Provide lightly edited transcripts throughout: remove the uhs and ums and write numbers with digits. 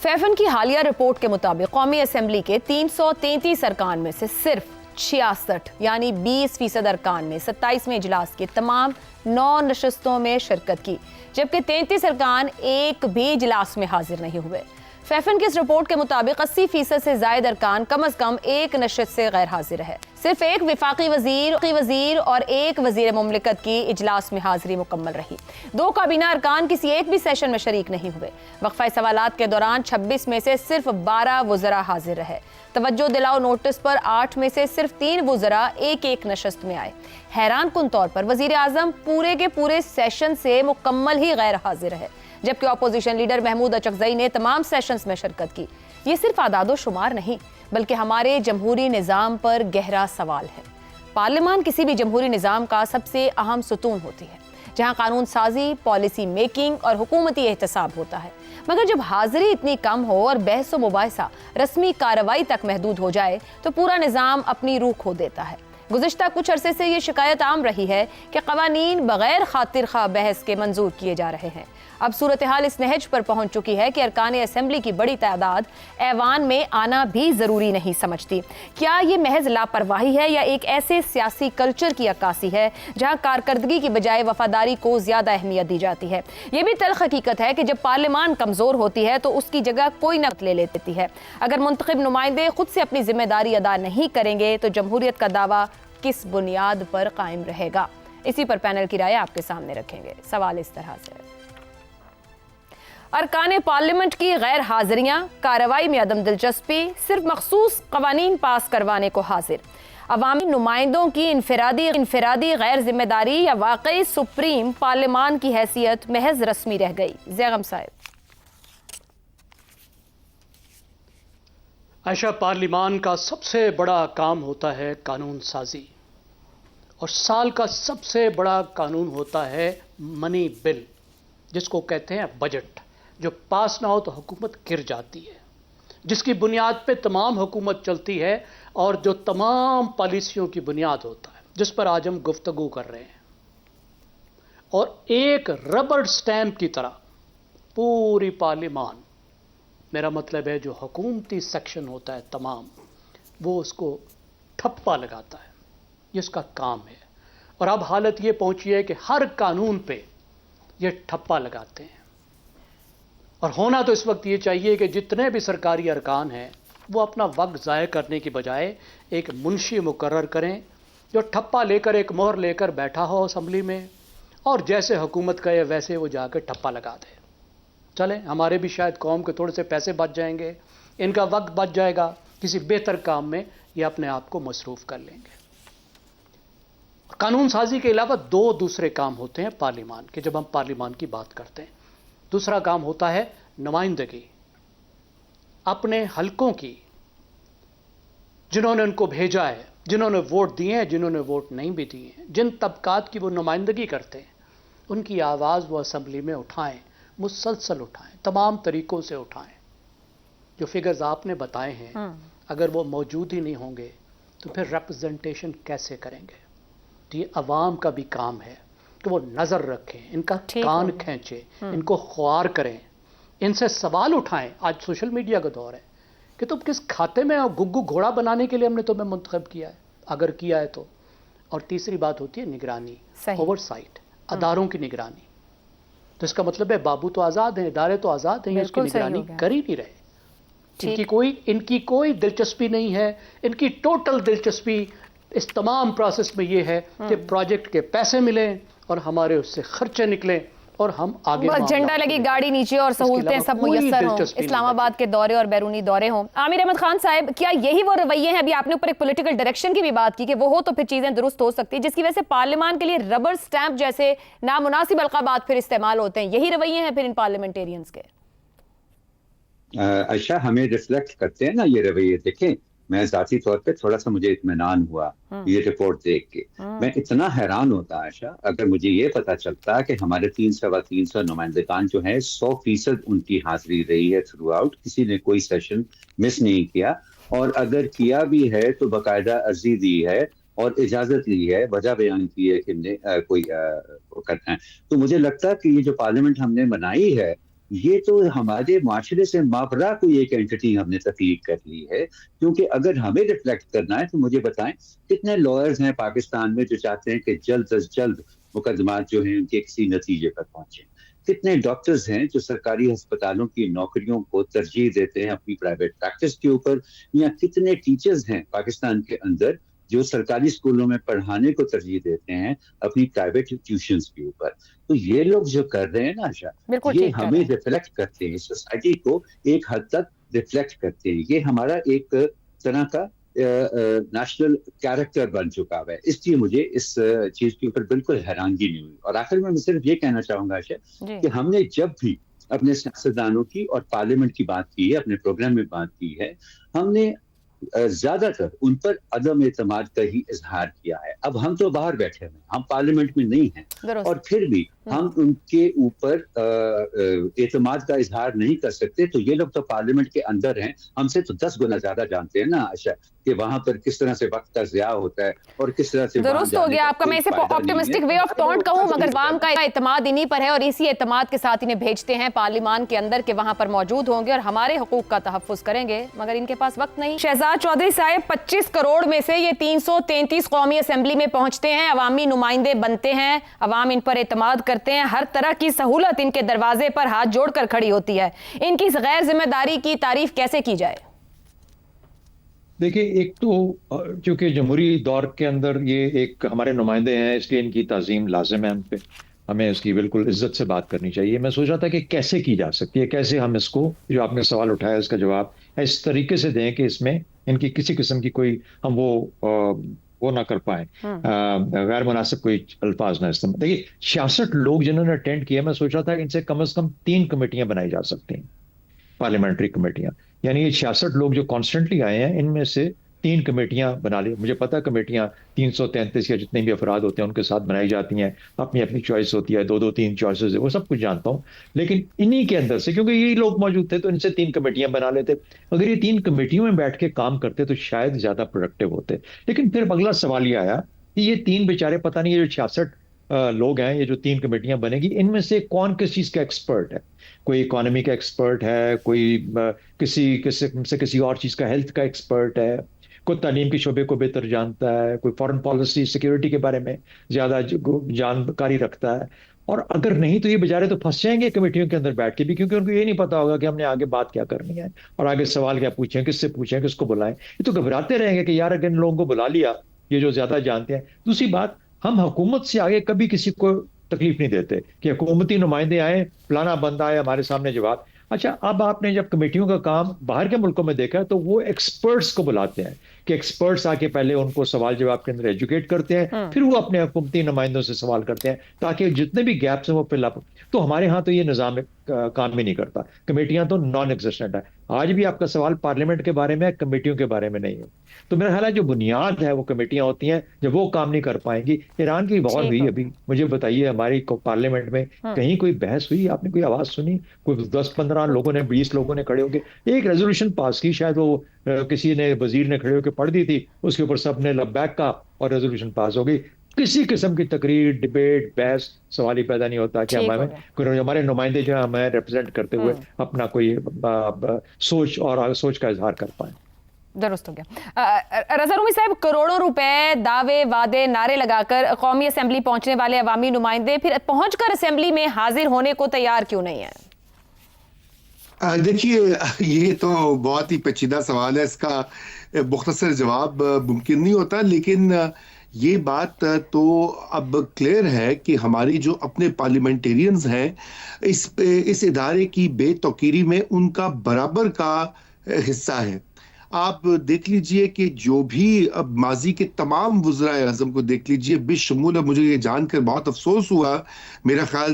فیفن کی حالیہ رپورٹ کے مطابق قومی اسمبلی کے 333 ارکان میں سے صرف 66 یعنی 20% ارکان نے 27ویں اجلاس کے تمام 9 نشستوں میں شرکت کی، جبکہ 33 ارکان ایک بھی اجلاس میں حاضر نہیں ہوئے۔ فیفن کی اس رپورٹ کے مطابق 80% سے زائد ارکان کم از کم ایک نشست سے غیر حاضر ہے۔ صرف ایک وفاقی وزیر اور ایک وزیر مملکت کی اجلاس میں حاضری مکمل رہی۔ 2 کابینہ ارکان کسی ایک بھی سیشن میں شریک نہیں ہوئے۔ وقفہ سوالات کے دوران 26 میں سے صرف 12 وزراء حاضر رہے۔ توجہ دلاؤ نوٹس پر 8 میں سے صرف 3 وزراء ایک نشست میں آئے۔ حیران کن طور پر وزیر اعظم پورے کے پورے سیشن سے مکمل ہی غیر حاضر ہے، جبکہ اپوزیشن لیڈر محمود اچکزئی نے تمام سیشنز میں شرکت کی۔ یہ صرف اعداد و شمار نہیں بلکہ ہمارے جمہوری نظام پر گہرا سوال ہے۔ پارلیمان کسی بھی جمہوری نظام کا سب سے اہم ستون ہوتی ہے، جہاں قانون سازی، پالیسی میکنگ اور حکومتی احتساب ہوتا ہے، مگر جب حاضری اتنی کم ہو اور بحث و مباحثہ رسمی کارروائی تک محدود ہو جائے تو پورا نظام اپنی روح کھو دیتا ہے۔ گزشتہ کچھ عرصے سے یہ شکایت عام رہی ہے کہ قوانین بغیر خاطر خواہ بحث کے منظور کیے جا رہے ہیں۔ اب صورتحال اس نہج پر پہنچ چکی ہے کہ ارکان اسمبلی کی بڑی تعداد ایوان میں آنا بھی ضروری نہیں سمجھتی۔ کیا یہ محض لاپرواہی ہے یا ایک ایسے سیاسی کلچر کی عکاسی ہے جہاں کارکردگی کی بجائے وفاداری کو زیادہ اہمیت دی جاتی ہے؟ یہ بھی تلخ حقیقت ہے کہ جب پارلیمان کمزور ہوتی ہے تو اس کی جگہ کوئی نہ لے لیتی ہے۔ اگر منتخب نمائندے خود سے اپنی ذمہ داری ادا نہیں کریں گے تو جمہوریت کا دعویٰ کس بنیاد پر قائم رہے گا؟ اسی پر پینل کی رائے آپ کے سامنے رکھیں گے۔ سوال اس طرح سے: ارکان پارلیمنٹ کی غیر حاضریاں، کارروائی میں عدم دلچسپی، صرف مخصوص قوانین پاس کروانے کو حاضر، عوامی نمائندوں کی انفرادی غیر ذمہ داری یا واقعی سپریم پارلیمان کی حیثیت محض رسمی رہ گئی؟ زیغم صاحب۔ عائشہ، پارلیمان کا سب سے بڑا کام ہوتا ہے قانون سازی، اور سال کا سب سے بڑا قانون ہوتا ہے منی بل، جس کو کہتے ہیں بجٹ۔ جو پاس نہ ہو تو حکومت گر جاتی ہے، جس کی بنیاد پہ تمام حکومت چلتی ہے اور جو تمام پالیسیوں کی بنیاد ہوتا ہے، جس پر آج ہم گفتگو کر رہے ہیں۔ اور ایک ربڑ سٹیمپ کی طرح پوری پارلیمان، میرا مطلب ہے جو حکومتی سیکشن ہوتا ہے تمام، وہ اس کو ٹھپا لگاتا ہے۔ یہ اس کا کام ہے۔ اور اب حالت یہ پہنچی ہے کہ ہر قانون پہ یہ ٹھپا لگاتے ہیں۔ اور ہونا تو اس وقت یہ چاہیے کہ جتنے بھی سرکاری ارکان ہیں وہ اپنا وقت ضائع کرنے کی بجائے ایک منشی مقرر کریں جو ٹھپا لے کر، ایک مہر لے کر بیٹھا ہو اسمبلی میں، اور جیسے حکومت کہے ویسے وہ جا کے ٹھپا لگا دے۔ چلیں، ہمارے بھی شاید قوم کے تھوڑے سے پیسے بچ جائیں گے، ان کا وقت بچ جائے گا، کسی بہتر کام میں یہ اپنے آپ کو مصروف کر لیں گے۔ قانون سازی کے علاوہ 2 دوسرے کام ہوتے ہیں پارلیمان کے جب ہم پارلیمان کی بات کرتے ہیں۔ دوسرا کام ہوتا ہے نمائندگی، اپنے حلقوں کی، جنہوں نے ان کو بھیجا ہے، جنہوں نے ووٹ دیے ہیں، جنہوں نے ووٹ نہیں بھی دیے ہیں، جن طبقات کی وہ نمائندگی کرتے ہیں، ان کی آواز وہ اسمبلی میں اٹھائیں، مسلسل اٹھائیں، تمام طریقوں سے اٹھائیں۔ جو فگرز آپ نے بتائے ہیں اگر وہ موجود ہی نہیں ہوں گے تو پھر ریپرزنٹیشن کیسے کریں گے؟ تو یہ عوام کا بھی کام ہے کہ وہ نظر رکھیں، ان کا کان کھینچیں، ان کو خوار کریں، ان سے سوال اٹھائیں۔ آج سوشل میڈیا کا دور ہے کہ تم کس کھاتے میں گگو گھوڑا بنانے کے لیے ہم نے تمہیں منتخب کیا ہے، اگر کیا ہے تو۔ اور تیسری بات ہوتی ہے نگرانی، اوور سائٹ، اداروں کی نگرانی۔ تو اس کا مطلب ہے بابو تو آزاد ہیں، ادارے تو آزاد ہیں، اس کی نگرانی کر ہی نہیں رہے۔ ان کی کوئی دلچسپی نہیں ہے، ان کی ٹوٹل دلچسپی اس تمام پروسیس میں یہ ہے کہ پروجیکٹ کے پیسے ملیں اور ہمارے اس سے خرچے نکلیں اور ہم آگے بس جھنڈا لگی گاڑی نیچے اور سہولتیں سب میسر ہوں، اسلام آباد کے دورے اور بیرونی دورے ہوں۔ عامر احمد خان صاحب، کیا یہی وہ رویے ہیں؟ ابھی آپ نے اوپر ایک پولیٹیکل ڈائریکشن کی بھی بات کی کہ وہ ہو تو پھر چیزیں درست ہو سکتی، جس کی وجہ سے پارلیمان کے لیے ربر سٹیمپ جیسے نامناسب القابات پھر استعمال ہوتے ہیں۔ یہی رویے ہیں پھر ان پارلیمنٹیرینز کے؟ عائشہ، ہمیں ریفلیکٹ کرتے ہیں نا یہ رویے۔ دیکھیں، میں ذاتی طور پہ تھوڑا سا مجھے اطمینان ہوا یہ رپورٹ دیکھ کے۔ میں اتنا حیران ہوتا عائشہ اگر مجھے یہ پتا چلتا کہ ہمارے 300 نمائندگان جو ہیں 100% ان کی حاضری رہی ہے تھرو آؤٹ، کسی نے کوئی سیشن مس نہیں کیا، اور اگر کیا بھی ہے تو باقاعدہ عرضی دی ہے اور اجازت لی ہے، وجہ بیان کی ہے کہ کوئی کرنا ہے، تو مجھے لگتا ہے کہ یہ جو پارلیمنٹ ہم نے بنائی ہے یہ تو ہمارے معاشرے سے مابرا کوئی ایک اینٹی ہم نے تخلیق کر لی ہے. کیونکہ اگر ہمیں ریفلیکٹ کرنا ہے تو مجھے بتائیں کتنے لائرز ہیں پاکستان میں جو چاہتے ہیں کہ جلد از جلد مقدمات جو ہیں ان کے کسی نتیجے پر پہنچیں. کتنے ڈاکٹرز ہیں جو سرکاری ہسپتالوں کی نوکریوں کو ترجیح دیتے ہیں اپنی پرائیویٹ پریکٹس کے اوپر. یا کتنے ٹیچرز ہیں پاکستان کے اندر جو سرکاری اسکولوں میں پڑھانے کو ترجیح دیتے ہیں اپنی پرائیویٹ ٹیوشنز کے اوپر. تو یہ لوگ جو کر رہے ہیں نا آشا, یہ ہمیں ریفلیکٹ کرتے ہیں, سوسائٹی کو ایک حد تک ریفلیکٹ کرتے ہیں. یہ ہمارا ایک طرح کا نیشنل کیریکٹر بن چکا ہے. اس لیے مجھے اس چیز کے اوپر بالکل حیرانگی نہیں ہوئی. اور آخر میں صرف یہ کہنا چاہوں گا آشا کہ ہم نے جب بھی اپنے سیاستدانوں کی اور پارلیمنٹ کی بات کی ہے, اپنے پروگرام میں بات کی ہے, ہم نے زیادہ تر ان پر عدم اعتماد کا ہی اظہار کیا ہے. اب ہم تو باہر بیٹھے ہیں, ہم پارلیمنٹ میں نہیں ہیں, اور پھر بھی ہم ان کے اوپر اعتماد کا اظہار نہیں کر سکتے. تو یہ لوگ تو پارلیمنٹ کے اندر ہیں, ہم سے تو 10 گنا زیادہ جانتے ہیں نا آشا کہ وہاں پر کس طرح سے وقت کا ضیاع ہوتا ہے اور کس طرح سے. درست ہو گیا آپ کا. میں اسے آپٹیمسٹک وے آف ٹونٹ کہوں, مگر عوام کا اعتماد انہی پر ہے اور اسی اعتماد کے ساتھ انہیں بھیجتے ہیں پارلیمان کے اندر کہ وہاں پر موجود ہوں گے اور ہمارے حقوق کا تحفظ کریں گے, مگر ان کے پاس وقت نہیں. شہزاد چودھری صاحب, 25 کروڑ میں سے یہ 333 قومی اسمبلی میں پہنچتے ہیں, عوامی نمائندے بنتے ہیں, عوام ان پر اعتماد کرتے ہیں, ہر طرح کی سہولت ان کے دروازے پر ہاتھ جوڑ کر کھڑی ہوتی ہے. ان کی غیر ذمہ داری کی تعریف کیسے کی جائے؟ دیکھیں, ایک تو چونکہ جمہوری دور کے اندر یہ ایک ہمارے نمائندے ہیں, اس لیے ان کی تعظیم لازم ہے. ہم پہ ہمیں اس کی بالکل عزت سے بات کرنی چاہیے. میں سوچ رہا تھا کہ کیسے کی جا سکتی ہے, کیسے ہم اس کو, جو آپ نے سوال اٹھایا اس کا جواب اس طریقے سے دیں کہ اس میں ان کی کسی قسم کی کوئی ہم وہ نہ کر پائیں, غیر مناسب کوئی الفاظ نہ استعمال. دیکھیے, 66 لوگ جنہوں نے اٹینڈ کیا, میں سوچ رہا تھا کہ ان سے کم از کم 3 کمیٹیاں بنائی جا سکتی ہیں, پارلیمنٹری کمیٹیاں. یعنی یہ 66 لوگ جو کانسٹنٹلی آئے ہیں, ان میں سے 3 کمیٹیاں بنا لی. مجھے پتا کمیٹیاں 333 یا جتنے بھی افراد ہوتے ہیں ان کے ساتھ بنائی جاتی ہیں, اپنی اپنی چوائس ہوتی ہے, 2-3 چوائسز ہے, وہ سب کچھ جانتا ہوں. لیکن انہی کے اندر سے, کیونکہ یہی لوگ موجود تھے, تو ان سے 3 کمیٹیاں بنا لیتے. اگر یہ 3 کمیٹیوں میں بیٹھ کے کام کرتے تو شاید زیادہ پروڈکٹیو ہوتے. لیکن پھر اگلا سوال یہ آیا کہ یہ 3 بیچارے, پتہ نہیں یہ جو 66 لوگ ہیں, یہ جو 3 کمیٹیاں بنے گی, ان میں سے کون کس چیز کا ایکسپرٹ ہے. کوئی اکانومی کا ایکسپرٹ ہے, کوئی کسی اور چیز کا, ہیلتھ کا ایکسپرٹ ہے, کوئی تعلیم کے شعبے کو بہتر جانتا ہے, کوئی فارن پالیسی سیکیورٹی کے بارے میں زیادہ جانکاری رکھتا ہے. اور اگر نہیں تو یہ بیچارے تو پھنس جائیں گے کمیٹیوں کے اندر بیٹھ کے بھی, کیونکہ ان کو یہ نہیں پتا ہوگا کہ ہم نے آگے بات کیا کرنی ہے اور آگے سوال کیا پوچھیں, کس سے پوچھیں, کس کو بلائیں. یہ تو گھبراتے رہیں گے کہ یار اگر ان لوگوں کو بلا لیا, یہ جو زیادہ جانتے ہیں. دوسری بات, ہم حکومت سے آگے کبھی کسی کو تکلیف نہیں دیتے کہ حکومتی نمائندے آئے, فلانا بندہ آئے ہمارے سامنے جواب. اچھا, اب آپ نے جب کمیٹیوں کا کام باہر کے ملکوں میں دیکھا تو وہ ایکسپرٹس کو بلاتے ہیں کہ ایکسپرٹس آ کے پہلے ان کو سوال جواب کے اندر ایجوکیٹ کرتے ہیں, پھر وہ اپنے حکومتی نمائندوں سے سوال کرتے ہیں تاکہ جتنے بھی گیپس ہیں وہ فل اپ. تو ہمارے ہاں تو یہ نظام کام ہی نہیں کرتا, کمیٹیاں تو نان ایگزسٹنٹ ہے. آج بھی آپ کا سوال پارلیمنٹ کے بارے میں, کمیٹیوں کے بارے میں نہیں ہے. تو میرا خیال ہے جو بنیاد ہے وہ کمیٹیاں ہوتی ہیں, جب وہ کام نہیں کر پائیں گی. ایران کی وار ہوئی ابھی, مجھے بتائیے ہماری پارلیمنٹ میں کہیں کوئی بحث ہوئی, آپ نے کوئی آواز سنی؟ کوئی 10-15 لوگوں نے, 20 لوگوں نے کھڑے ہو کے ایک ریزولوشن پاس کی, شاید وہ کسی نے, وزیر نے کھڑے ہو کے پڑھ دی تھی, اس کے اوپر سب نے لبیک کا اور ریزولوشن پاس ہو گئی. کسی قسم کی تقریر, ڈبیٹ, بحث, سوال ہی پیدا نہیں ہوتا کہ ہمارے نمائندے جو ہیں ہمیں ریپرزینٹ کرتے ہوئے اپنا کوئی سوچ کا اظہار کر پائیں. درست ہو گیا. رضا رومی صاحب, کروڑوں روپے دعوے وعدے نعرے لگا کر قومی اسمبلی پہنچنے والے عوامی نمائندے پھر پہنچ کر اسمبلی میں حاضر ہونے کو تیار کیوں نہیں ہیں؟ دیکھیے, یہ تو بہت ہی پیچیدہ سوال ہے, اس کا مختصر جواب ممکن نہیں ہوتا. لیکن یہ بات تو اب کلیئر ہے کہ ہماری جو اپنے پارلیمنٹیرینز ہیں, اس ادارے کی بے توقیری میں ان کا برابر کا حصہ ہے. آپ دیکھ لیجئے کہ جو بھی اب ماضی کے تمام وزرائے اعظم کو دیکھ لیجئے, بشمول, مجھے یہ جان کر بہت افسوس ہوا, میرا خیال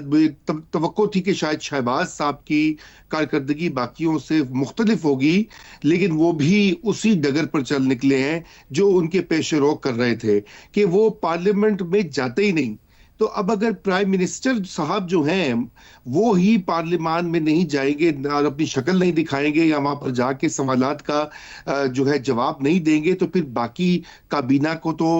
توقع تھی کہ شاید شہباز صاحب کی کارکردگی باقیوں سے مختلف ہوگی, لیکن وہ بھی اسی ڈگر پر چل نکلے ہیں جو ان کے پیش رو کر رہے تھے کہ وہ پارلیمنٹ میں جاتے ہی نہیں. تو اب اگر پرائم منسٹر صاحب جو ہیں وہ ہی پارلیمان میں نہیں جائیں گے اور اپنی شکل نہیں دکھائیں گے یا وہاں پر جا کے سوالات کا جو ہے جواب نہیں دیں گے، تو پھر باقی کابینہ کو تو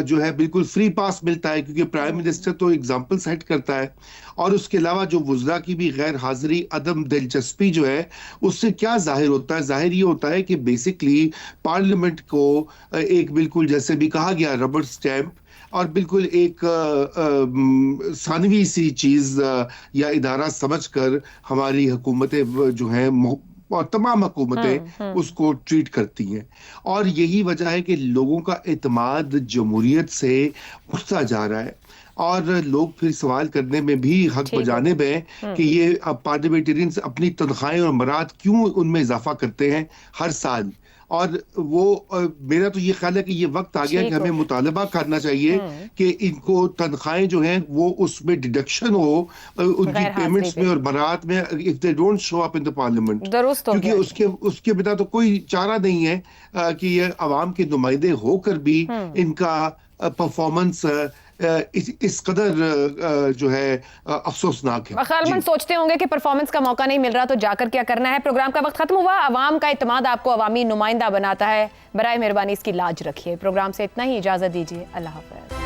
جو ہے بالکل فری پاس ملتا ہے، کیونکہ پرائم منسٹر تو ایگزامپل سیٹ کرتا ہے۔ اور اس کے علاوہ جو وزراء کی بھی غیر حاضری، عدم دلچسپی جو ہے، اس سے کیا ظاہر ہوتا ہے؟ ظاہر یہ ہوتا ہے کہ بیسکلی پارلیمنٹ کو ایک بالکل جیسے بھی کہا گیا ربڑ سٹیمپ اور بالکل ایک ثانوی سی چیز یا ادارہ سمجھ کر ہماری حکومتیں جو ہیں اور تمام حکومتیں اس کو ٹریٹ کرتی ہیں، اور یہی وجہ ہے کہ لوگوں کا اعتماد جمہوریت سے اٹھتا جا رہا ہے، اور لوگ پھر سوال کرنے میں بھی حق بجانب ہیں کہ یہ پارلیمنٹرینز اپنی تنخواہیں اور مراد کیوں ان میں اضافہ کرتے ہیں ہر سال۔ اور وہ میرا تو یہ خیال ہے کہ یہ وقت آ گیا کہ ہمیں مطالبہ کرنا چاہیے کہ ان کو تنخواہیں جو ہیں وہ اس میں ڈیڈکشن ہو ان کی پیمنٹس میں اور برات میں، if they don't show up in the parliament، کیونکہ اس کے بنا تو کوئی چارہ نہیں ہے کہ یہ عوام کے نمائندے ہو کر بھی ان کا پرفارمنس اس قدر جو ہے افسوسناک ہے۔ غالباً سوچتے ہوں گے کہ پرفارمنس کا موقع نہیں مل رہا تو جا کر کیا کرنا ہے۔ پروگرام کا وقت ختم ہوا۔ عوام کا اعتماد آپ کو عوامی نمائندہ بناتا ہے، برائے مہربانی اس کی لاج رکھیے۔ پروگرام سے اتنا ہی، اجازت دیجیے، اللہ حافظ۔